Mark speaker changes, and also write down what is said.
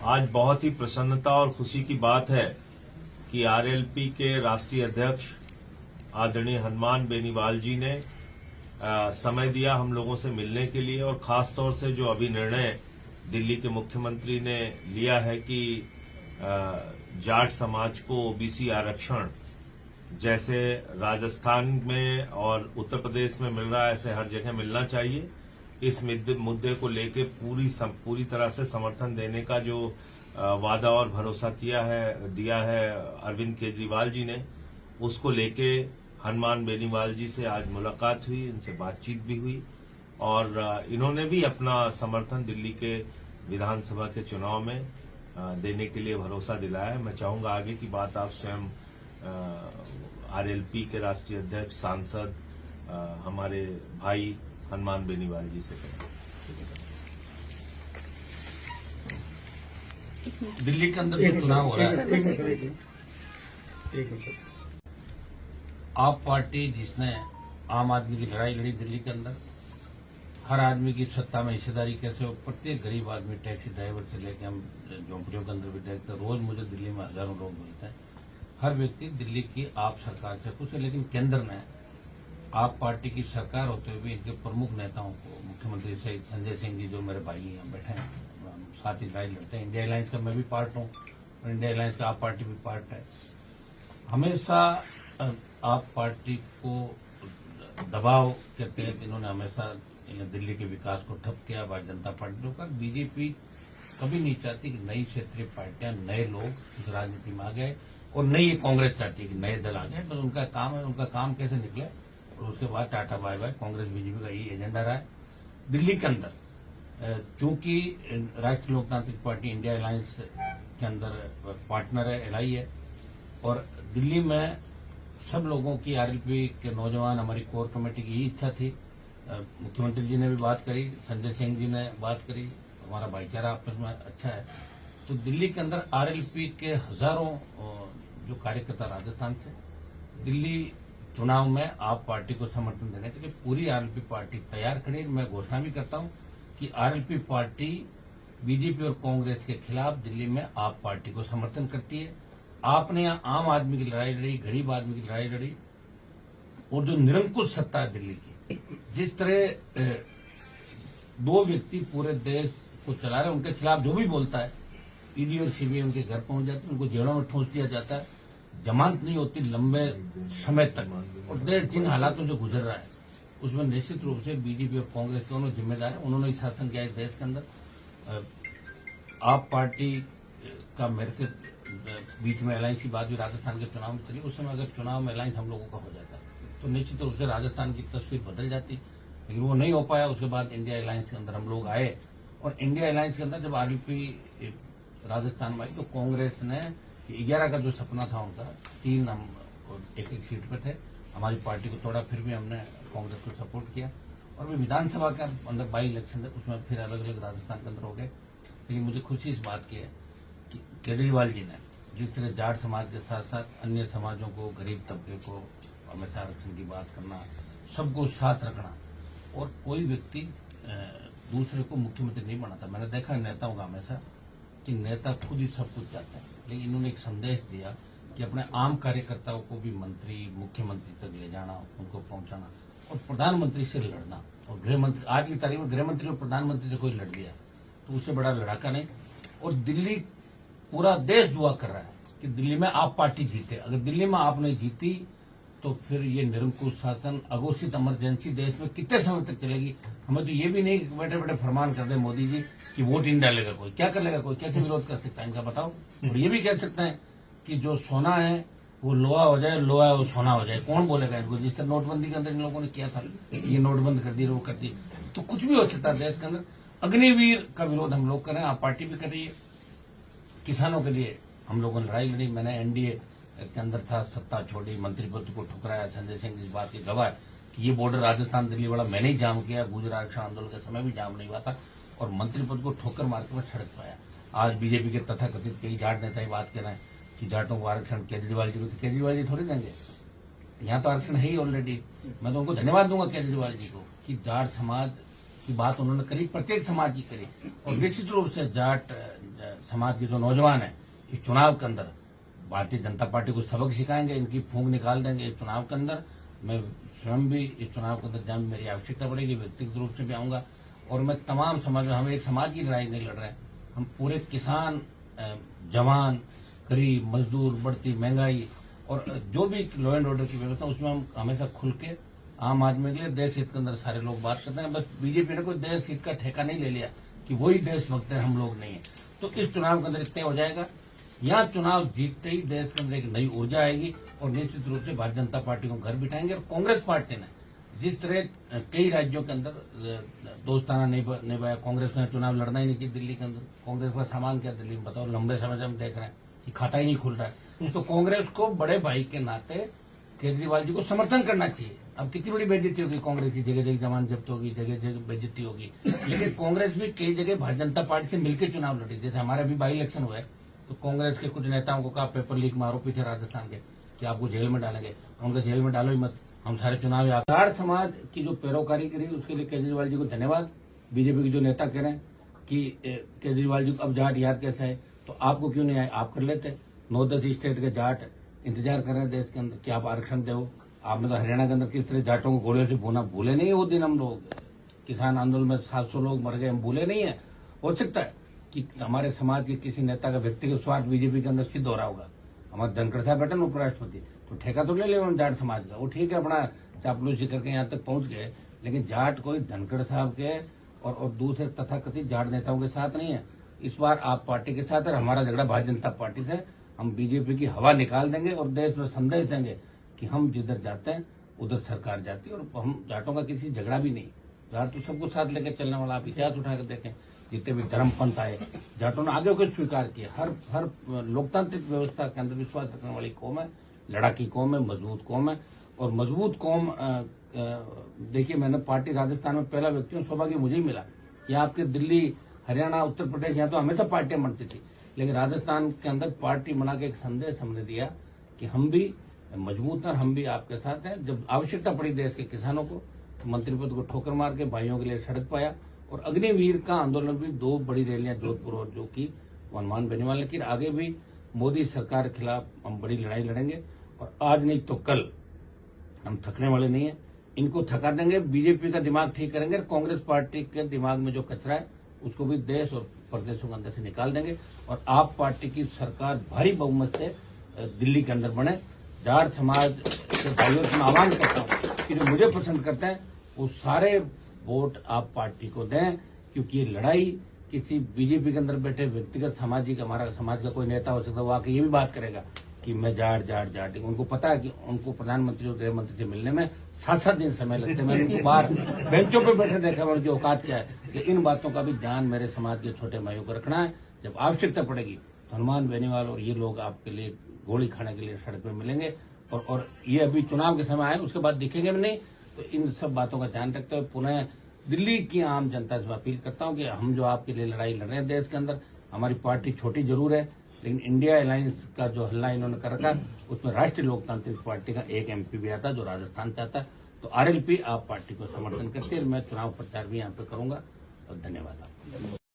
Speaker 1: आज बहुत ही प्रसन्नता और खुशी की बात है कि आरएलपी के राष्ट्रीय अध्यक्ष आदरणीय हनुमान बेनीवाल जी ने समय दिया हम लोगों से मिलने के लिए, और खास तौर से जो अभी निर्णय दिल्ली के मुख्यमंत्री ने लिया है कि जाट समाज को ओबीसी आरक्षण जैसे राजस्थान में और उत्तर प्रदेश में मिल रहा है ऐसे हर जगह मिलना चाहिए, इस मुद्दे को लेके पूरी तरह से समर्थन देने का जो वादा और भरोसा दिया है अरविंद केजरीवाल जी ने, उसको लेके हनुमान बेनीवाल जी से आज मुलाकात हुई, इनसे बातचीत भी हुई और इन्होंने भी अपना समर्थन दिल्ली के विधानसभा के चुनाव में देने के लिए भरोसा दिलाया है। मैं चाहूंगा आगे की बात आप स्वयं आरएलपी के राष्ट्रीय अध्यक्ष सांसद हमारे भाई हनुमान बेनीवाल जी से करें।
Speaker 2: दिल्ली के अंदर जो चुनाव हो रहा है, आप पार्टी जिसने आम आदमी की लड़ाई लड़ी दिल्ली के अंदर, हर आदमी की सत्ता में हिस्सेदारी कैसे हो, प्रत्येक गरीब आदमी टैक्सी ड्राइवर से लेकर हम झोंपड़ियों के अंदर भी देखते हैं, रोज मुझे दिल्ली में हजारों लोग मिलते हैं। हर व्यक्ति दिल्ली की आप सरकार से खुश है, लेकिन केंद्र ने आप पार्टी की सरकार होते हुए इनके प्रमुख नेताओं को, मुख्यमंत्री सहित संजय सिंह जी जो मेरे भाई यहाँ बैठे हैं, साथ ही लड़ाई लड़ते हैं। इंडिया अलायंस का मैं भी पार्ट हूँ और इंडिया अलायंस का आप पार्टी भी पार्ट है। हमेशा आप पार्टी को दबाव के तहत इन्होंने हमेशा दिल्ली के विकास को ठप किया। भारतीय जनता पार्टी का बीजेपी कभी नहीं चाहती कि नई क्षेत्रीय पार्टियां, नए लोग इस राजनीति में आ गए, और नई कांग्रेस चाहती है कि नए दल आ गए। बस उनका काम है, उनका काम कैसे निकले और उसके बाद tata bye bye. Congress BJP का यही एजेंडा रहा है दिल्ली के अंदर। चूंकि राष्ट्रीय लोकतांत्रिक पार्टी इंडिया अलायंस के अंदर पार्टनर है, एलआई है, और दिल्ली में सब लोगों की, आरएलपी के नौजवान, हमारी कोर कमेटी की यही इच्छा थी। मुख्यमंत्री जी ने भी बात करी, संजय सिंह जी ने बात करी, हमारा भाईचारा आपस में अच्छा है। तो दिल्ली के अंदर आरएलपी के हजारों जो कार्यकर्ता राजस्थान से दिल्ली चुनाव में आप पार्टी को समर्थन देने के लिए पूरी आरएलपी पार्टी तैयार खड़ी। मैं घोषणा भी करता हूं कि आरएलपी पार्टी बीजेपी और कांग्रेस के खिलाफ दिल्ली में आप पार्टी को समर्थन करती है। आपने यहाँ आम आदमी की लड़ाई लड़ी, गरीब आदमी की लड़ाई लड़ी, और जो निरंकुश सत्ता है दिल्ली की, जिस तरह दो व्यक्ति पूरे देश को चला रहे, उनके खिलाफ जो भी बोलता है ईडी और सीबीआई उनके घर पहुंच जाती है, उनको जेलों में ठूंस दिया जाता है, जमानत नहीं होती लंबे समय तक। और देश जिन हालातों से गुजर रहा है उसमें निश्चित रूप से बीजेपी और कांग्रेस दोनों जिम्मेदार है। उन्होंने शासन किया इस देश के अंदर। आप पार्टी का मेरे से बीच में अलायंस की बात भी राजस्थान के चुनाव में चली, उस समय अगर चुनाव में अलायंस हम लोगों का हो जाता तो निश्चित रूप से राजस्थान की तस्वीर बदल जाती, लेकिन वो नहीं हो पाया। उसके बाद इंडिया अलायंस के अंदर हम लोग आए, और इंडिया अलायंस के अंदर जब आरएलपी राजस्थान में आई तो कांग्रेस ने 11 का जो सपना था उनका, 3 हम एक सीट पे थे, हमारी पार्टी को थोड़ा, फिर भी हमने कांग्रेस को सपोर्ट किया। और भी विधानसभा के अंदर बाई इलेक्शन थे, उसमें फिर अलग अलग राजस्थान के अंदर हो गए। लेकिन मुझे खुशी इस बात की है कि केजरीवाल जी ने जिस तरह जाट समाज के साथ साथ अन्य समाजों को, गरीब तबके को हमेशा आरक्षण की बात करना, सबको साथ रखना, और कोई व्यक्ति दूसरे को मुख्यमंत्री नहीं बनाता। मैंने देखा नेताओं का हमेशा कि नेता खुद ही सब कुछ चाहते हैं, लेकिन इन्होंने एक संदेश दिया कि अपने आम कार्यकर्ताओं को भी मंत्री, मुख्यमंत्री तक ले जाना, उनको पहुंचाना, और प्रधानमंत्री से लड़ना। और गृहमंत्री, आज की तारीख में गृहमंत्री और प्रधानमंत्री से कोई लड़ गया तो उससे बड़ा लड़ाका नहीं। और दिल्ली, पूरा देश दुआ कर रहा है कि दिल्ली में आप पार्टी जीते। अगर दिल्ली में आप नहीं जीती तो फिर ये निरंकुश शासन, अघोषित इमरजेंसी देश में कितने समय तक चलेगी। हमें तो ये भी नहीं बैठे बैठे फरमान कर दे मोदी जी कि वोट नहीं डालेगा कोई, क्या कर लेगा कोई, कैसे विरोध कर सकता है इनका, बताओ। और ये भी कह सकते हैं कि जो सोना है वो लोहा हो जाए, लोहा है वो सोना हो जाए, कौन बोलेगा इनको। जिस तरह नोटबंदी के अंदर इन लोगों ने किया था, ये नोटबंद कर दी, वो कर दी, तो कुछ भी हो सकता है देश के अंदर। अग्निवीर का विरोध हम लोग कर रहे हैं, आप पार्टी भी कर रही है। किसानों के लिए हम लोगों ने लड़ाई लड़ी, मैंने एनडीए के अंदर था, सत्ता छोड़ी, मंत्री पद को ठुकराया। संजय सिंह इस बात की गवाह है कि ये बॉर्डर राजस्थान दिल्ली वाला मैंने ही जाम किया, गुजरात आरक्षण आंदोलन के समय भी जाम नहीं हुआ था, और मंत्री पद को ठोकर मार के मैं सड़क पाया। आज बीजेपी के तथाकथित कई जाट नेता ये बात कह रहे हैं कि जाटों को आरक्षण केजरीवाल जी को, तो केजरीवाल जी थोड़ी देंगे, यहाँ तो आरक्षण है ही ऑलरेडी। मैं तो उनको धन्यवाद दूंगा केजरीवाल जी को कि जाट समाज की बात उन्होंने करी, प्रत्येक समाज की करी। और निश्चित रूप से जाट समाज के जो नौजवान है इस चुनाव के अंदर भारतीय जनता पार्टी को सबक सिखाएंगे, इनकी फूंक निकाल देंगे इस चुनाव के अंदर। मैं स्वयं भी इस चुनाव के अंदर जब मेरी आवश्यकता पड़ेगी व्यक्तिगत रूप से भी आऊंगा। और मैं तमाम समाज में, हम एक समाज की लड़ाई नहीं लड़ रहे हैं, हम पूरे किसान, जवान, गरीब, मजदूर, बढ़ती महंगाई और जो भी लॉ एंड ऑर्डर की व्यवस्था, उसमें हम हमेशा खुल के आम आदमी के लिए देश हित के अंदर सारे लोग बात करते हैं। बस बीजेपी ने कोई देश हित का ठेका नहीं ले लिया कि वही देशभक्त है, हम लोग नहीं है। तो इस चुनाव के अंदर इतना हो जाएगा, यहाँ चुनाव जीतते ही देश के अंदर एक नई ऊर्जा आएगी और निश्चित रूप से भारतीय जनता पार्टी को घर बिठाएंगे। और कांग्रेस पार्टी ने जिस तरह कई राज्यों के अंदर दोस्ताना निभाया, कांग्रेस ने चुनाव लड़ना ही नहीं चाहिए दिल्ली के अंदर। कांग्रेस का सामान क्या दिल्ली में बताओ, लंबे समय से हम देख रहे हैं कि खाता ही नहीं खुल रहा है। तो कांग्रेस को बड़े भाई के नाते केजरीवाल जी को समर्थन करना चाहिए। अब कितनी बड़ी बेइज्जती होगी कांग्रेस की, जगह जगह जमानत जब्त होगी, जगह जगह बेइज्जती होगी। लेकिन कांग्रेस भी कई जगह भारतीय जनता पार्टी से मिलकर चुनाव लड़ी। जैसे हमारे अभी बाई इलेक्शन हुआ है तो कांग्रेस के कुछ नेताओं को कहा पेपर लीक में आरोपी थे राजस्थान के कि आपको जेल में डालेंगे, उनको जेल में डालो ही मत, हम सारे चुनाव। जाट समाज की जो पैरोकारी करी उसके लिए केजरीवाल जी को धन्यवाद। बीजेपी के जो नेता कह रहे हैं कि केजरीवाल जी को अब जाट याद कैसा है, तो आपको क्यों नहीं आए, आप कर लेते। 9-10 स्टेट के जाट इंतजार कर रहे हैं देश के अंदर कि आप आरक्षण दो। आपने तो हरियाणा के अंदर किस तरह जाटों को गोलियों से भूना, भूले नहीं है वो दिन। हम लोग किसान आंदोलन में 700 लोग मर गए, हम भूले नहीं है। हो सकता है कि हमारे समाज के किसी नेता का व्यक्तिगत स्वार्थ बीजेपी के अंदर सिद्ध हो रहा होगा। हमारे धनखड़ साहब बैठे ना उपराष्ट्रपति, तो ठेका तो ले लिया जाट समाज का, वो ठीक है अपना चापलूसी करके यहाँ तक पहुंच गए। लेकिन जाट कोई धनखड़ साहब के और दूसरे तथाकथित जाट नेताओं के साथ नहीं है। इस बार आप पार्टी के साथ है, हमारा झगड़ा भारतीय जनता पार्टी से। हम बीजेपी की हवा निकाल देंगे और देश में संदेश देंगे कि हम जिधर जाते हैं उधर सरकार जाती है। और हम जाटों का किसी झगड़ा भी नहीं, जाट तो सबको साथ लेकर चलने वाला। आप इतिहास उठाकर देखें, जितने भी धर्म पंथ आए जाटों ने आगे होकर स्वीकार किया। हर लोकतांत्रिक व्यवस्था के अंदर विश्वास रखने वाली कौम है, लड़ाकी कौम है, मजबूत कौम है। और मजबूत कौम देखिए, मैंने पार्टी राजस्थान में पहला व्यक्ति हूँ, सौभाग्य मुझे ही मिला। यहाँ आपके दिल्ली, हरियाणा, उत्तर प्रदेश, यहाँ तो हमेशा पार्टियां बनती थी, लेकिन राजस्थान के अंदर पार्टी बना के एक संदेश हमने दिया कि हम भी मजबूत हैं, हम भी आपके साथ हैं। जब आवश्यकता पड़ी देश के किसानों को, तो मंत्री पद को ठोकर मार के भाइयों के लिए सड़क पाया। और अग्निवीर का आंदोलन भी 2 बड़ी रैलियां जोधपुर और जो की हनुमान बेनीवाल। लेकिन आगे भी मोदी सरकार के खिलाफ हम बड़ी लड़ाई लड़ेंगे और आज नहीं तो कल हम थकने वाले नहीं है। इनको थका देंगे, बीजेपी का दिमाग ठीक करेंगे। कांग्रेस पार्टी के दिमाग में जो कचरा है उसको भी देश और प्रदेशों के अंदर से निकाल देंगे और आप पार्टी की सरकार भारी बहुमत से दिल्ली के अंदर बने। जाट समाज के भाइयों से मैं आह्वान करता हूँ कि जो मुझे पसंद करते हैं वो सारे वोट आप पार्टी को दें, क्योंकि ये लड़ाई किसी बीजेपी के अंदर बैठे व्यक्तिगत सामाजिक, हमारा समाज का कोई नेता हो सकता है वो आके ये भी बात करेगा कि मैं जाट। उनको पता है कि उनको प्रधानमंत्री और गृह मंत्री से मिलने में 7-7 दिन समय लगते हैं। मैंने उनको बाहर बेंचों पे बैठे देखा, उनकी औकात क्या है। कि इन बातों का भी ध्यान मेरे समाज के छोटे भाइयों को रखना है। जब आवश्यकता पड़ेगी तो हनुमान बेनीवाल और ये लोग आपके लिए गोली खाने के लिए सड़क पे मिलेंगे। और ये अभी चुनाव के समय आए, उसके बाद दिखेंगे भी नहीं। तो इन सब बातों का ध्यान रखते हुए पुनः दिल्ली की आम जनता से अपील करता हूं कि हम जो आपके लिए लड़ाई लड़ रहे हैं देश के अंदर, हमारी पार्टी छोटी जरूर है, लेकिन इंडिया अलायंस का जो हल्ला इन्होंने कर रखा उसमें राष्ट्रीय लोकतांत्रिक पार्टी का एक MP भी आता जो राजस्थान से आता। तो RLP आप पार्टी को समर्थन करते हैं। मैं चुनाव प्रचार भी यहाँ पे करूंगा। और धन्यवाद आपको।